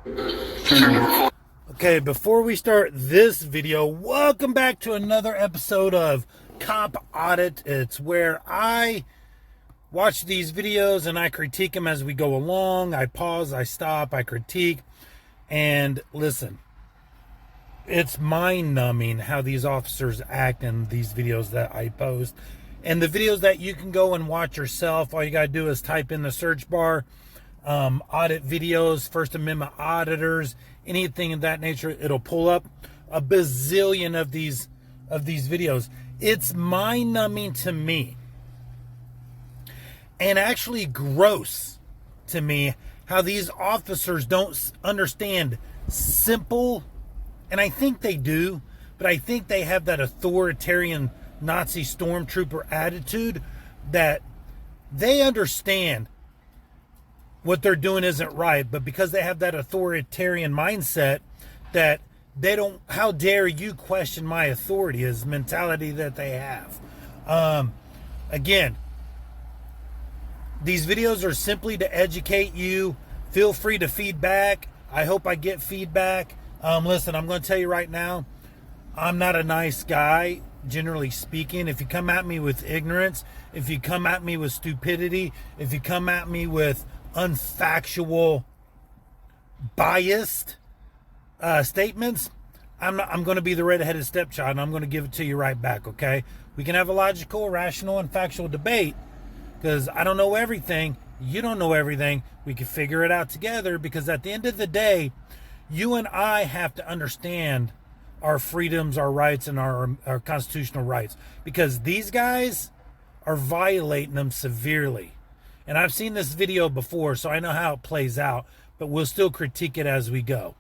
Okay, before we start this video, welcome back to another episode of Cop Audit. It's where I watch these videos and I critique them as we go along. I pause, I stop, I critique, and listen. It's mind-numbing how these officers act in these videos that I post. And the videos that you can go and watch yourself, all you got to do is type in the search bar, audit videos, First Amendment auditors, anything of that nature. It'll pull up a bazillion of these videos. It's mind-numbing to me, and actually gross to me, how these officers don't understand simple, and I think they do, but I think they have that authoritarian Nazi stormtrooper attitude that they understand what they're doing isn't right, but because they have that authoritarian mindset that they don't, how dare you question my authority, is mentality that they have. Again, these videos are simply to educate you. Feel free to feedback. I hope I get feedback. Listen, I'm going to tell you right now, I'm not a nice guy, generally speaking. If you come at me with ignorance, if you come at me with stupidity, if you come at me with unfactual, biased statements, I'm going to be the red-headed stepchild, and I'm going to give it to you right back, okay? We can have a logical, rational, and factual debate, because I don't know everything. You don't know everything. We can figure it out together, because at the end of the day, you and I have to understand our freedoms, our rights, and our constitutional rights, because these guys are violating them severely. And I've seen this video before, so I know how it plays out, but we'll still critique it as we go.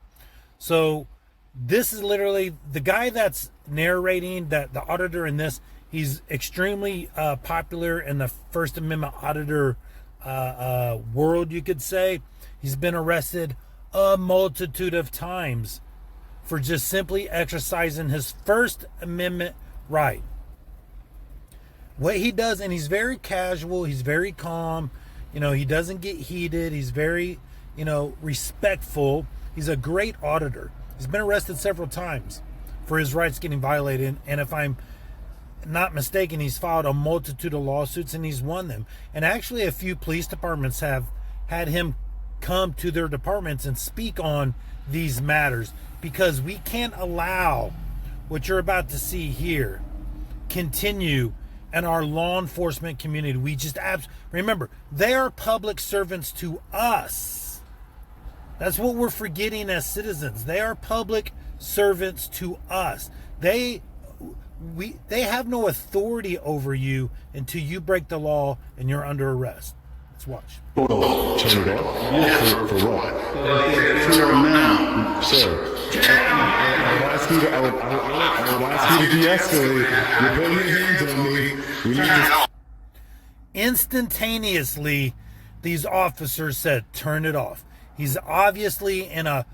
So this is literally the guy that's narrating, that the auditor in this. He's extremely popular in the First Amendment auditor world, you could say. He's been arrested a multitude of times for just simply exercising his First Amendment right. What he does, and he's very casual, he's very calm, he doesn't get heated, he's very, respectful. He's a great auditor. He's been arrested several times for his rights getting violated, and if I'm not mistaken, he's filed a multitude of lawsuits and he's won them. And actually a few police departments have had him come to their departments and speak on these matters, because we can't allow what you're about to see here continue in our law enforcement community. We just remember, they are public servants to us. That's what we're forgetting as citizens. They are public servants to us. They have no authority over you until you break the law and you're under arrest. Let's watch. Turn it off? Yeah, for what? For now, sir. I would ask you to de-escalate. You're putting your hands on me. We need to... Instantaneously, these officers said, turn it off. He's obviously in a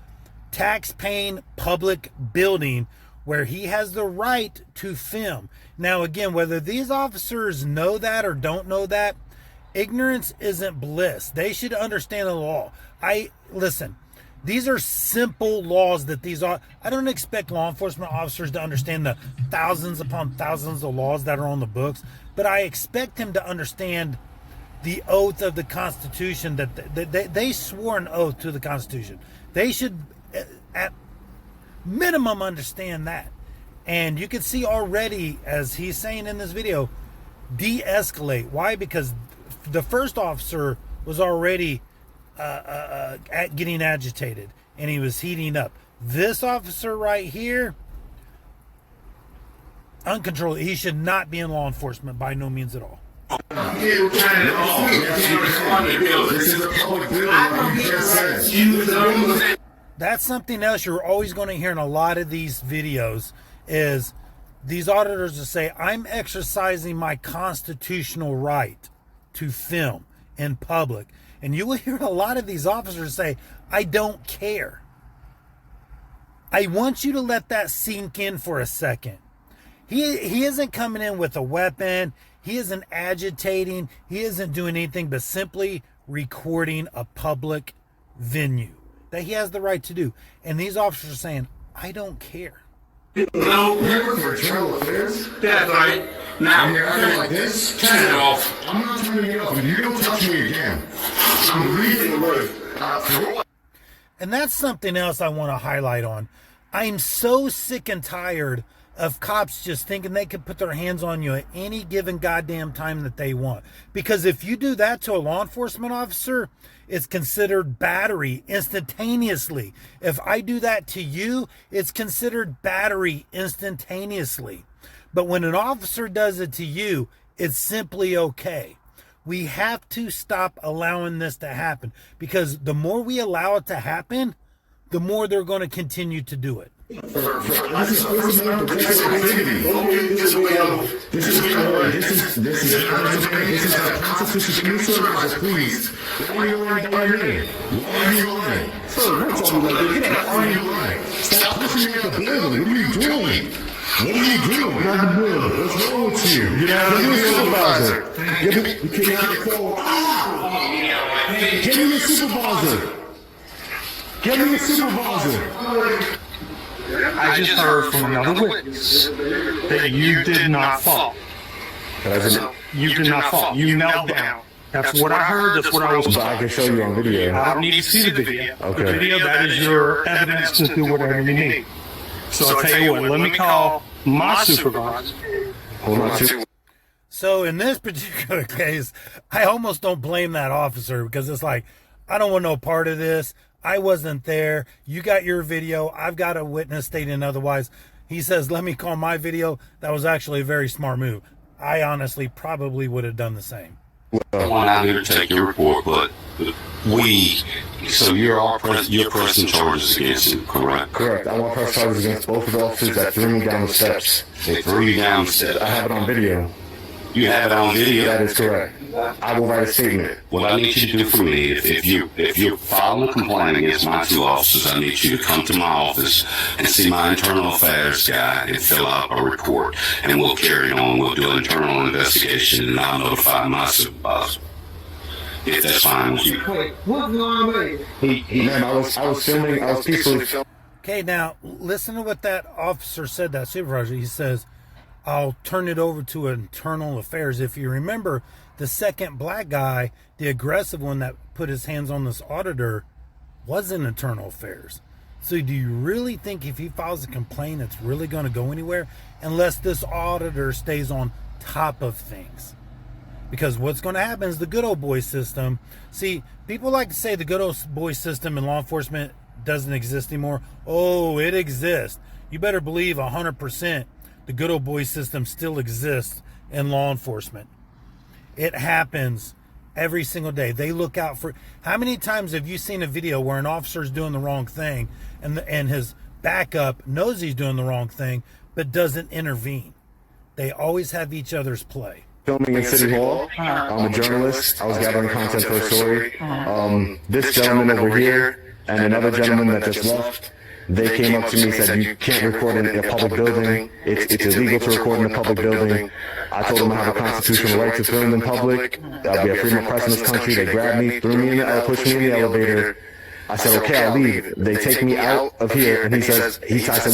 tax-paying public building where he has the right to film. Now, again, whether these officers know that or don't know that, ignorance isn't bliss. They should understand the law. Listen, these are simple laws that I don't expect law enforcement officers to understand the thousands upon thousands of laws that are on the books, but I expect them to understand the oath of the Constitution, that they swore an oath to the Constitution. They should, at minimum, understand that. And you can see already, as he's saying in this video, de-escalate. Why? Because the first officer was already getting agitated and he was heating up. This officer right here, uncontrolled. He should not be in law enforcement by no means at all. That's something else you're always going to hear in a lot of these videos, is these auditors will say, I'm exercising my constitutional right to film in public. And you will hear a lot of these officers say, I don't care. I want you to let that sink in for a second. He isn't coming in with a weapon. He isn't agitating. He isn't doing anything but simply recording a public venue. that he has the right to do. And these officers are saying, I don't care. No, for internal affairs? That's right. Now, I like this. Turn it off. I'm not turning it off. If you don't touch me again, I'm leaving the room. For what? And that's something else I want to highlight on. I'm so sick and tired of cops just thinking they can put their hands on you at any given goddamn time that they want. Because if you do that to a law enforcement officer, it's considered battery instantaneously. If I do that to you, it's considered battery instantaneously. But when an officer does it to you, it's simply okay. We have to stop allowing this to happen, because the more we allow it to happen, the more they're going to continue to do it. This is not protected activity. This is a constitution to me, sir. Please. Why are you lying down here? Why are you lying? Sir, don't tell me like this. Get out. Why are you lying? Stop pushing me out the building. What are you doing? What are you doing? Get out the building. What's wrong with you? Get out of the supervisor. Get me out of the call. Get me a supervisor. Get me a supervisor. I just heard from another witness that you did not fall. You did not fall. You knelt down. That's what I heard. That's what I was But told. I can show you on video. I don't need to see the video. Okay. The video, that is your evidence to do whatever you need. So I'll tell you what, let me call my supervisor. Hold on. So in this particular case, I almost don't blame that officer, because it's like, I don't want no part of this. I wasn't there. You got your video. I've got a witness stating otherwise. He says, let me call my video. That was actually a very smart move. I honestly probably would have done the same. I'm not here to take your report, but so you're pressing charges against him, correct? Correct. I want to press charges against both of the officers that threw me down the steps. They threw you down the steps. I have it on video. You have it on video? That is correct. I will write a statement. What I need you to do for me, if you're filing a complaint against my two officers, I need you to come to my office and see my internal affairs guy and fill out a report, and we'll carry on. We'll do an internal investigation, and I'll notify my supervisor. If that's fine with you. Man, I was filming. I was peacefully filming. Okay, now listen to what that officer said, that supervisor. He says, I'll turn it over to internal affairs. If you remember, the second black guy, the aggressive one that put his hands on this auditor, was in internal affairs. So do you really think if he files a complaint, it's really going to go anywhere? Unless this auditor stays on top of things. Because what's going to happen is the good old boy system. See, people like to say the good old boy system in law enforcement doesn't exist anymore. Oh, it exists. You better believe 100% the good old boy system still exists in law enforcement. It happens every single day. They look out for... How many times have you seen a video where an officer is doing the wrong thing and his backup knows he's doing the wrong thing but doesn't intervene? They always have each other's play. Filming in City Hall. I'm a journalist. I was gathering content for a story. This gentleman over here and another gentleman that just left, they came up to me and said, you can't record in a public building. It's illegal to record in a public building. I told them I have a constitutional right to film in public. I'll be a freedom of press in this country. They grabbed me, threw me in the pushed me in the elevator. I said, okay, I'll leave. They take me out of here, and I said,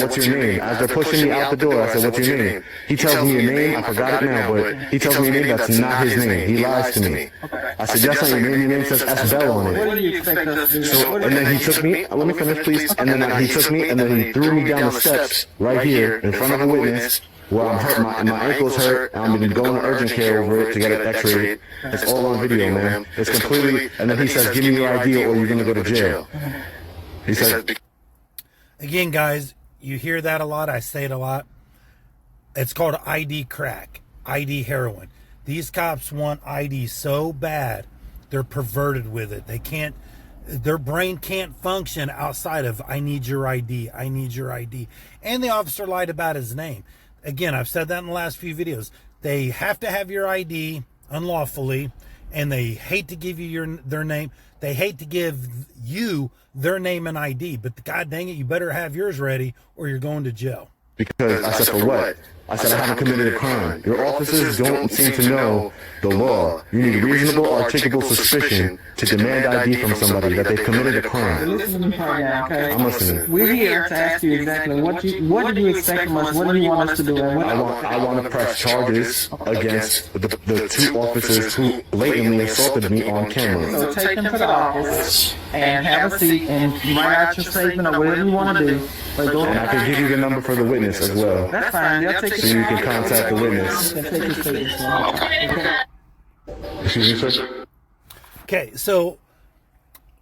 what's your name? As they're pushing me out the door, I said, what's your name? He tells me your name. I forgot it now, but he tells me a name that's not his name. He lies to me. I said, that's not your name. Your name says S. Bell on it. What do you expect us to do? So, and then he took me, let me finish, please. And then he took me, and then he threw me down the steps right here in front of a witness where I'm hurt. My ankle's hurt. I'm going to urgent care over it to get it x-rayed. It's all on video, man. It's completely, and then he says, give me your ID or you're going to go to jail. He said, Again, guys, you hear that a lot. I say it a lot. It's called ID crack, ID heroin. These cops want ID so bad, they're perverted with it. Their brain can't function outside of, I need your ID, I need your ID. And the officer lied about his name. Again, I've said that in the last few videos. They have to have your ID unlawfully, and they hate to give you their name. They hate to give you their name and ID, but God dang it, you better have yours ready or you're going to jail. because I said, for what? I said, I haven't committed a crime. Your officers don't seem to know the law. You need reasonable, articulable suspicion to demand ID from somebody that they've committed a crime. Listen to me right now, okay? I'm listening. We're here to ask you exactly what do you expect from us? What do you want us to do? And what, I want to press charges against the two officers who blatantly assaulted me on camera. so take them to the office and have a seat and write out your statement or whatever you want to do. But go And I can give you the number for the witness as well, That's fine. They'll take so you can contact the witness. They'll take your statement. Okay. Excuse me, sir? Okay, so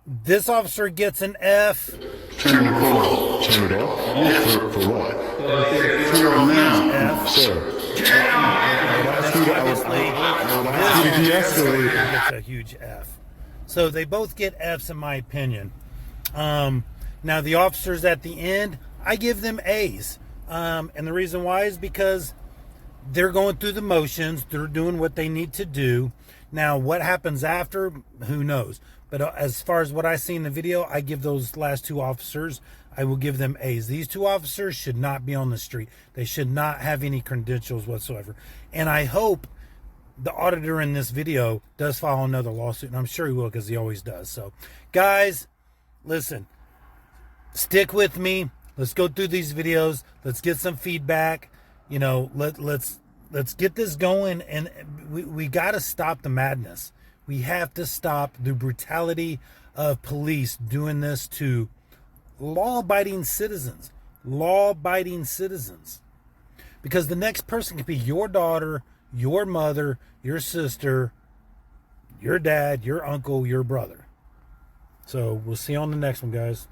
this officer gets an F. Turn it off. For what? Turn it now. F. Sir. I would ask you to de-escalate. Gets a huge F. So they both get Fs in my opinion. Now the officers at the end, I give them A's. And the reason why is because they're going through the motions. They're doing what they need to do. Now, what happens after, who knows? But as far as what I see in the video, I give those last two officers, I will give them A's. These two officers should not be on the street. They should not have any credentials whatsoever. And I hope the auditor in this video does file another lawsuit. And I'm sure he will, because he always does. So, guys, listen. Stick with me. Let's go through these videos. Let's get some feedback. You know, let's get this going, and we got to stop the madness. We have to stop the brutality of police doing this to law-abiding citizens. Law-abiding citizens. Because the next person could be your daughter, your mother, your sister, your dad, your uncle, your brother. So we'll see you on the next one, guys.